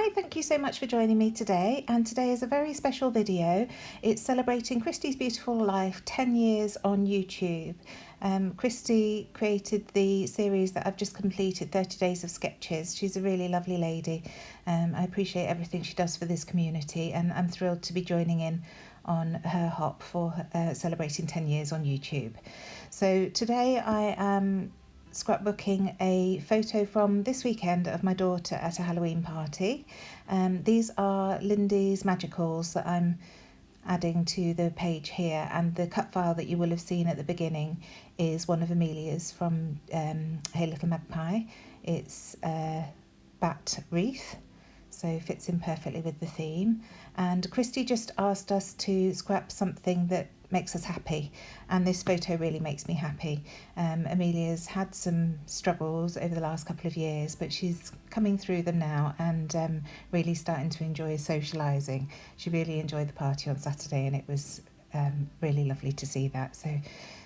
Hi, thank you so much for joining me today, and today is a very special video. It's celebrating Christie's beautiful life 10 years on YouTube. Christie created the series that I've just completed, 30 Days of Sketches. She's a really lovely lady. I appreciate everything she does for this community, and I'm thrilled to be joining in on her hop for celebrating 10 years on YouTube. So today I am scrapbooking a photo from this weekend of my daughter at a Halloween party. These are Lindy's Magicals that I'm adding to the page here, and the cut file that you will have seen at the beginning is one of Amelia's from Hey Little Magpie. It's a bat wreath, so fits in perfectly with the theme. And Christie just asked us to scrap something that makes us happy, and this photo really makes me happy. Amelia's had some struggles over the last couple of years, but she's coming through them now and really starting to enjoy socialising. She really enjoyed the party on Saturday, and it was really lovely to see that. So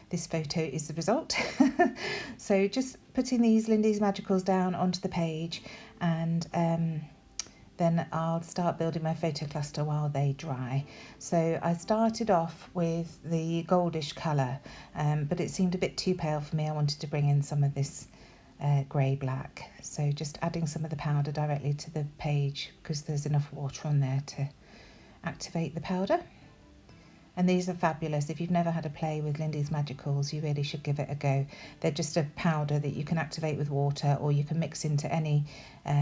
this photo is the result. So just putting these Lindy's Magicals down onto the page, and then I'll start building my photo cluster while they dry. So I started off with the goldish colour, but it seemed a bit too pale for me. I wanted to bring in some of this grey-black. So just adding some of the powder directly to the page because there's enough water on there to activate the powder. And these are fabulous. If you've never had a play with Lindy's Magicals, you really should give it a go. They're just a powder that you can activate with water, or you can mix into any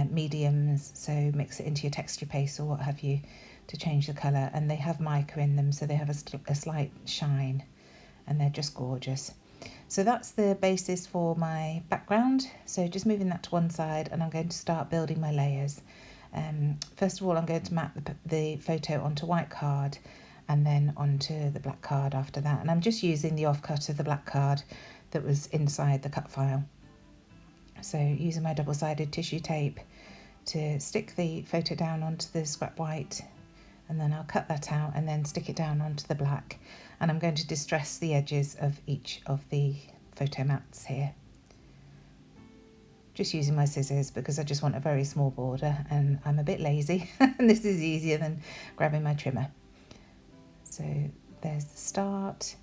mediums. So mix it into your texture paste or what have you to change the colour. And they have mica in them, so they have a slight shine, and they're just gorgeous. So that's the basis for my background. So just moving that to one side, and I'm going to start building my layers. First of all, I'm going to map the photo onto white card, and then onto the black card after that. And I'm just using the offcut of the black card that was inside the cut file. So using my double-sided tissue tape to stick the photo down onto the scrap white, and then I'll cut that out and then stick it down onto the black. And I'm going to distress the edges of each of the photo mats here. Just using my scissors because I just want a very small border, and I'm a bit lazy and this is easier than grabbing my trimmer. So there's the start.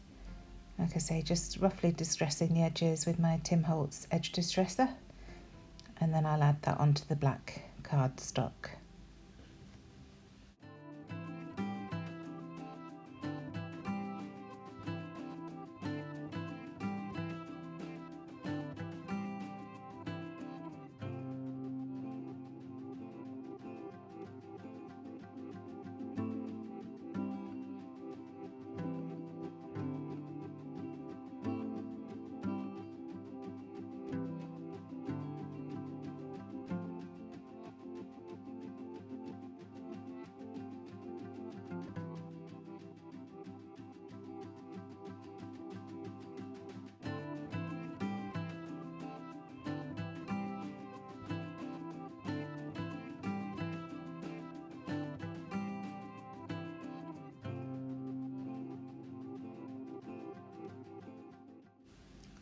Like I say, just roughly distressing the edges with my Tim Holtz edge distresser, and then I'll add that onto the black cardstock.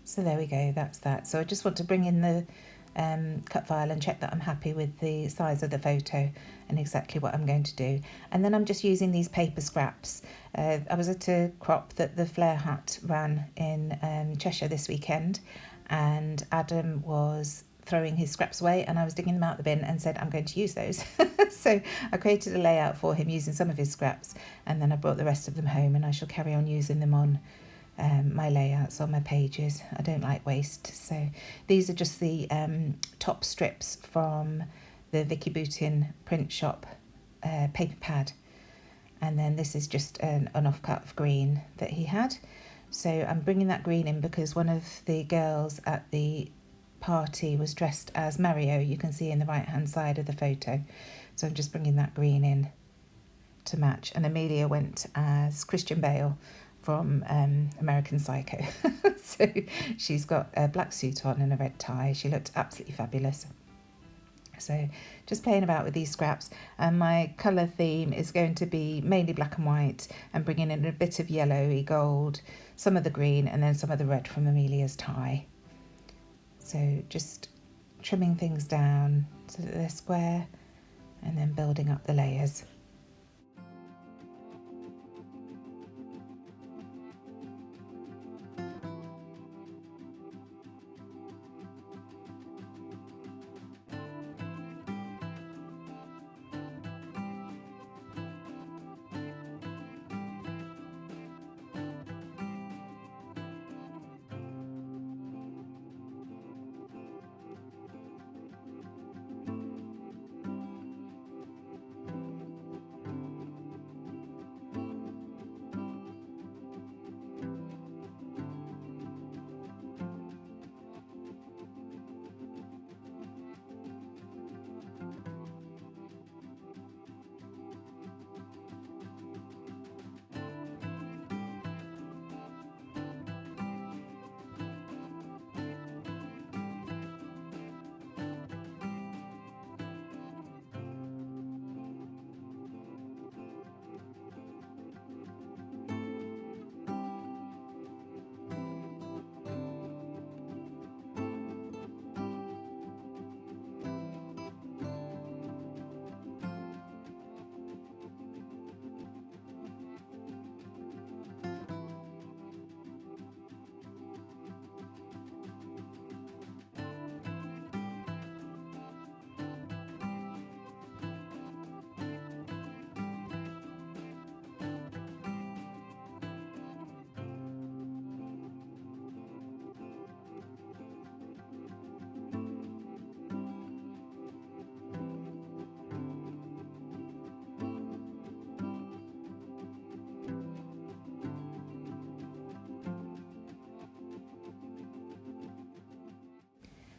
So there we go, that's that. So I just want to bring in the cut file and check that I'm happy with the size of the photo and exactly what I'm going to do. And then I'm just using these paper scraps. I was at a crop that the Flair Hat ran in Cheshire this weekend, and Adam was throwing his scraps away, and I was digging them out the bin and said I'm going to use those. So I created a layout for him using some of his scraps, and then I brought the rest of them home, and I shall carry on using them on my layouts on my pages. I don't like waste. So these are just the top strips from the Vicky Boutin print shop paper pad, and then this is just an offcut of green that he had. So I'm bringing that green in because one of the girls at the party was dressed as Mario, you can see in the right hand side of the photo. So I'm just bringing that green in to match, and Amelia went as Christian Bale from American Psycho. So she's got a black suit on and a red tie. She looked absolutely fabulous. So just playing about with these scraps, and my colour theme is going to be mainly black and white, and bringing in a bit of yellowy gold, some of the green, and then some of the red from Amelia's tie. So just trimming things down so that they're square and then building up the layers.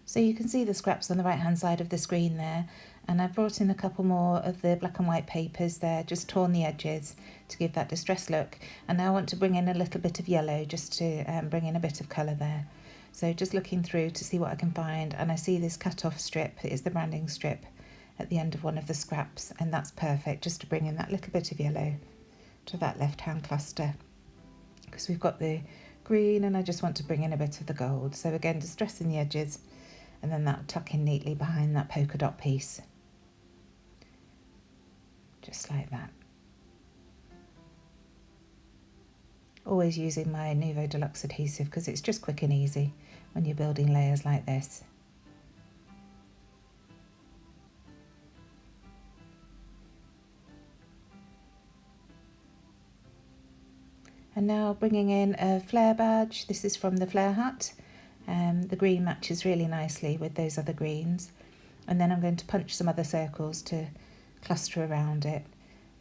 So you can see the scraps on the right hand side of the screen there, and I've brought in a couple more of the black and white papers there, just torn the edges to give that distressed look. And now I want to bring in a little bit of yellow just to bring in a bit of colour there. So just looking through to see what I can find, and I see this cut off strip, it is the branding strip at the end of one of the scraps, and that's perfect just to bring in that little bit of yellow to that left hand cluster, because we've got the green and I just want to bring in a bit of the gold. So again, distressing the edges, and then that'll tuck in neatly behind that polka dot piece, just like that. Always using my Nuvo Deluxe adhesive because it's just quick and easy when you're building layers like this. And now bringing in a flare badge. This is from the flare hat. The green matches really nicely with those other greens, and then I'm going to punch some other circles to cluster around it.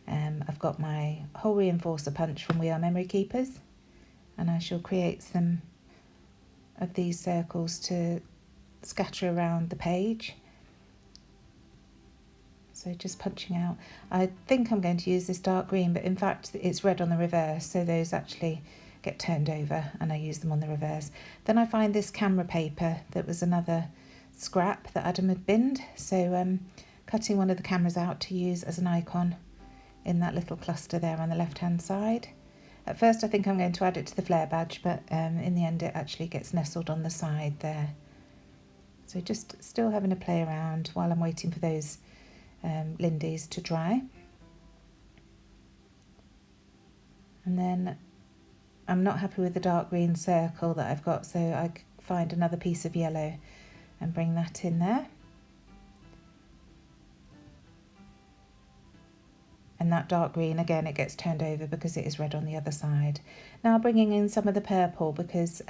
I've got my hole reinforcer punch from We Are Memory Keepers, and I shall create some of these circles to scatter around the page. So just punching out. I think I'm going to use this dark green, but in fact it's red on the reverse, so those actually get turned over and I use them on the reverse. Then I find this camera paper that was another scrap that Adam had binned, so cutting one of the cameras out to use as an icon in that little cluster there on the left hand side. At first I think I'm going to add it to the flare badge, but in the end it actually gets nestled on the side there. So just still having a play around while I'm waiting for those lindies to dry. And then I'm not happy with the dark green circle that I've got, so I find another piece of yellow and bring that in there. And that dark green, again, it gets turned over because it is red on the other side. Now bringing in some of the purple, because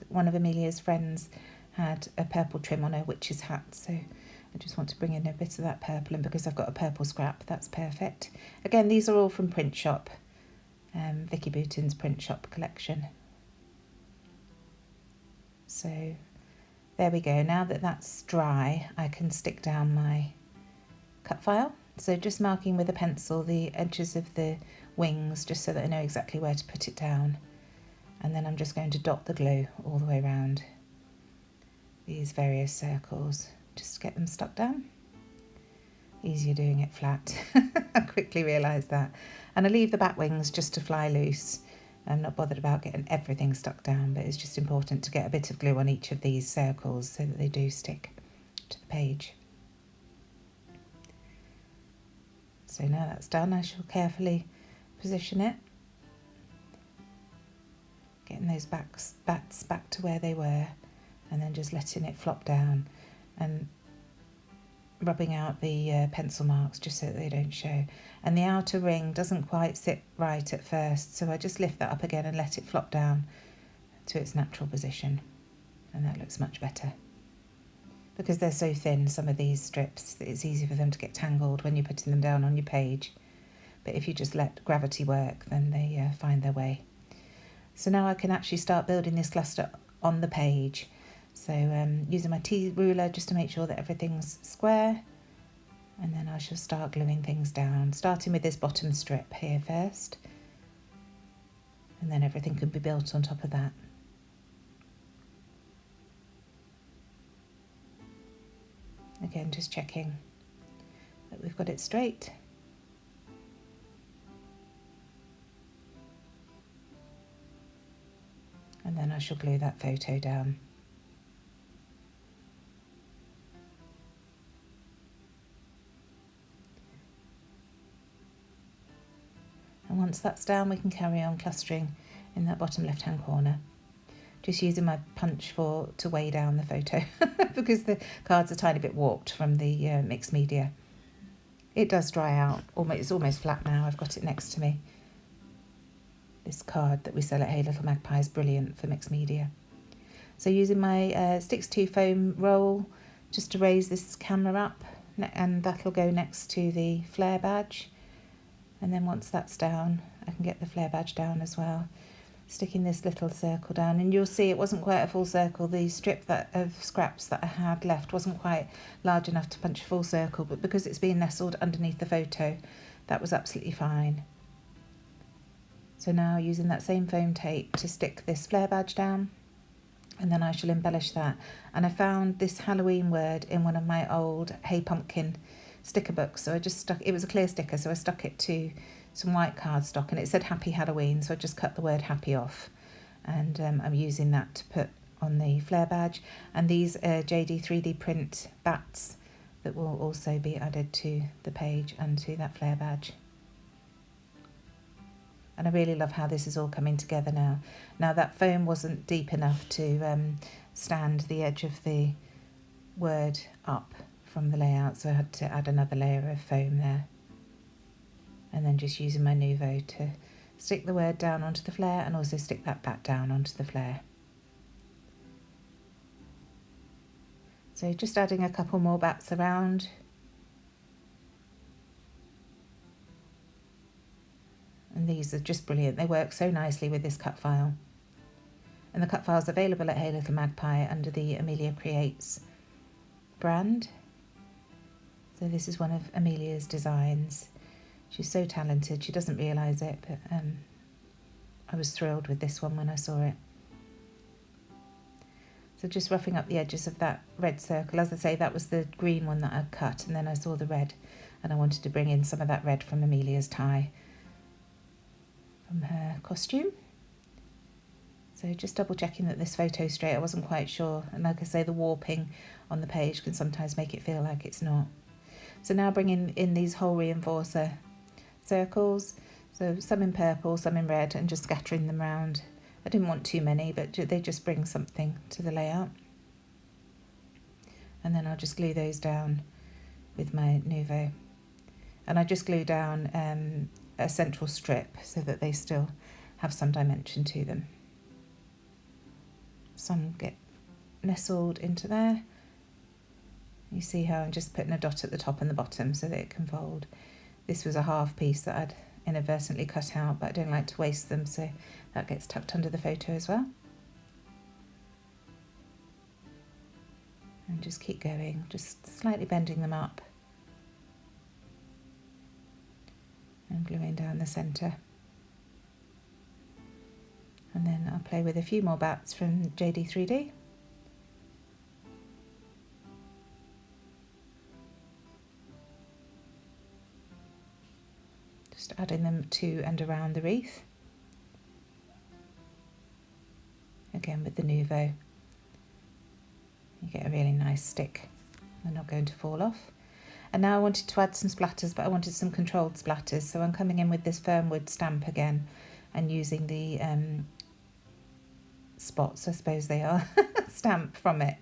one of Amelia's friends had a purple trim on her witch's hat, so I just want to bring in a bit of that purple, and because I've got a purple scrap, that's perfect. Again, these are all from Print Shop. Vicky Boutin's Print Shop collection. So there we go. Now that that's dry, I can stick down my cut file. So just marking with a pencil the edges of the wings, just so that I know exactly where to put it down. And then I'm just going to dot the glue all the way around these various circles, just to get them stuck down. Easier doing it flat. I quickly realised that. And I leave the back wings just to fly loose. I'm not bothered about getting everything stuck down, but it's just important to get a bit of glue on each of these circles so that they do stick to the page. So now that's done, I shall carefully position it, getting those bats back to where they were, and then just letting it flop down and rubbing out the pencil marks just so that they don't show. And the outer ring doesn't quite sit right at first, so I just lift that up again and let it flop down to its natural position, and that looks much better. Because they're so thin, some of these strips, it's easy for them to get tangled when you're putting them down on your page. But if you just let gravity work, then they find their way. So now I can actually start building this cluster on the page. So using my T ruler just to make sure that everything's square. And then I shall start gluing things down, starting with this bottom strip here first. And then everything can be built on top of that. Again, just checking that we've got it straight. And then I shall glue that photo down. And once that's down, we can carry on clustering in that bottom left-hand corner. Just using my punch to weigh down the photo because the card's a tiny bit warped from the mixed media. It does dry out. It's almost flat now. I've got it next to me. This card that we sell at Hey Little Magpie is brilliant for mixed media. So using my Sticks to foam roll just to raise this camera up, and that'll go next to the flare badge. And then once that's down, I can get the flare badge down as well. Sticking this little circle down, and you'll see it wasn't quite a full circle. The strip of scraps that I had left wasn't quite large enough to punch a full circle, but because it's being nestled underneath the photo, that was absolutely fine. So now using that same foam tape to stick this flare badge down, and then I shall embellish that. And I found this Halloween word in one of my old Hey Pumpkin sticker books, so I just stuck, it was a clear sticker, so I stuck it to some white cardstock, and it said Happy Halloween, so I just cut the word happy off, and I'm using that to put on the flare badge. And these JD 3D print bats that will also be added to the page and to that flare badge. And I really love how this is all coming together now. Now that foam wasn't deep enough to stand the edge of the word up from the layout, so I had to add another layer of foam there. And then just using my Nuvo to stick the word down onto the flare, and also stick that bat down onto the flare. So just adding a couple more bats around. And these are just brilliant. They work so nicely with this cut file. And the cut file is available at Hey Little Magpie under the Amelia Creates brand. So this is one of Amelia's designs. She's so talented, she doesn't realise it, but I was thrilled with this one when I saw it. So just roughing up the edges of that red circle. As I say, that was the green one that I cut, and then I saw the red, and I wanted to bring in some of that red from Amelia's tie, from her costume. So just double checking that this photo's straight. I wasn't quite sure, and like I say, the warping on the page can sometimes make it feel like it's not. So now bringing in these hole reinforcer circles, so some in purple, some in red, and just scattering them around. I didn't want too many, but they just bring something to the layout. And then I'll just glue those down with my Nuvo. And I just glue down a central strip so that they still have some dimension to them. Some get nestled into there. You see how I'm just putting a dot at the top and the bottom so that it can fold. This was a half piece that I'd inadvertently cut out, but I don't like to waste them, so that gets tucked under the photo as well. And just keep going, just slightly bending them up and gluing down the centre. And then I'll play with a few more bats from JD 3D. Just adding them to and around the wreath. Again with the Nuvo, you get a really nice stick. They're not going to fall off. And now I wanted to add some splatters, but I wanted some controlled splatters. So I'm coming in with this Fernwood stamp again and using the spots, I suppose they are, stamp from it.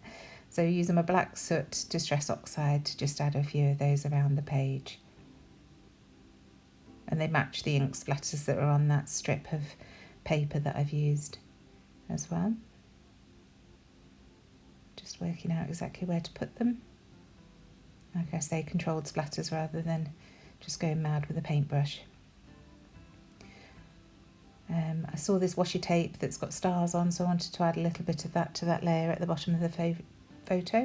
So using my black soot Distress Oxide to just add a few of those around the page. And they match the ink splatters that are on that strip of paper that I've used as well. Just working out exactly where to put them. Like I say, controlled splatters rather than just going mad with a paintbrush. I saw this washi tape that's got stars on, so I wanted to add a little bit of that to that layer at the bottom of the photo.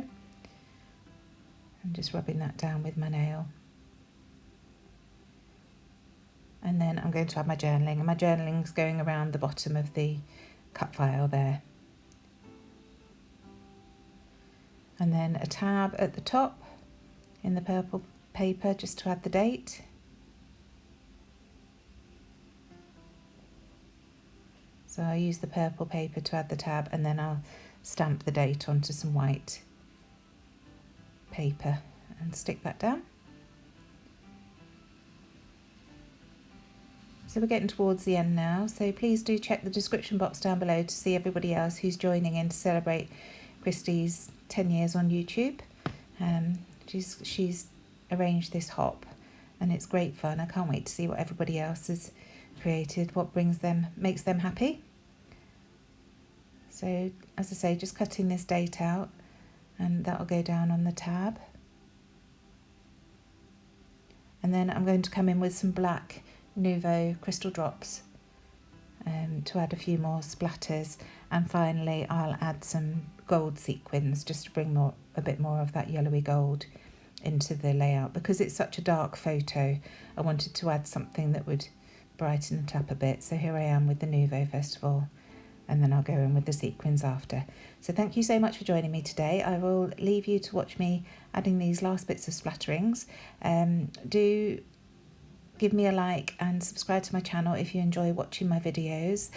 I'm just rubbing that down with my nail. And then I'm going to add my journaling, and my journaling's going around the bottom of the cut file there. And then a tab at the top in the purple paper just to add the date. So I use the purple paper to add the tab, and then I'll stamp the date onto some white paper and stick that down. So we're getting towards the end now, so please do check the description box down below to see everybody else who's joining in to celebrate Christie's 10 years on YouTube. She's arranged this hop and it's great fun. I can't wait to see what everybody else has created, what makes them happy. So as I say, just cutting this date out, and that'll go down on the tab. And then I'm going to come in with some black Nouveau crystal drops to add a few more splatters, and finally I'll add some gold sequins just to bring a bit more of that yellowy gold into the layout. Because it's such a dark photo, I wanted to add something that would brighten it up a bit. So here I am with the Nouveau first of all, and then I'll go in with the sequins after. So thank you so much for joining me today. I will leave you to watch me adding these last bits of splatterings. Do give me a like and subscribe to my channel if you enjoy watching my videos.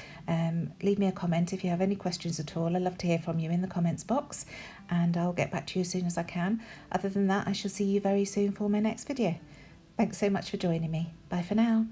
Leave me a comment if you have any questions at all. I'd love to hear from you in the comments box, and I'll get back to you as soon as I can. Other than that, I shall see you very soon for my next video. Thanks so much for joining me. Bye for now.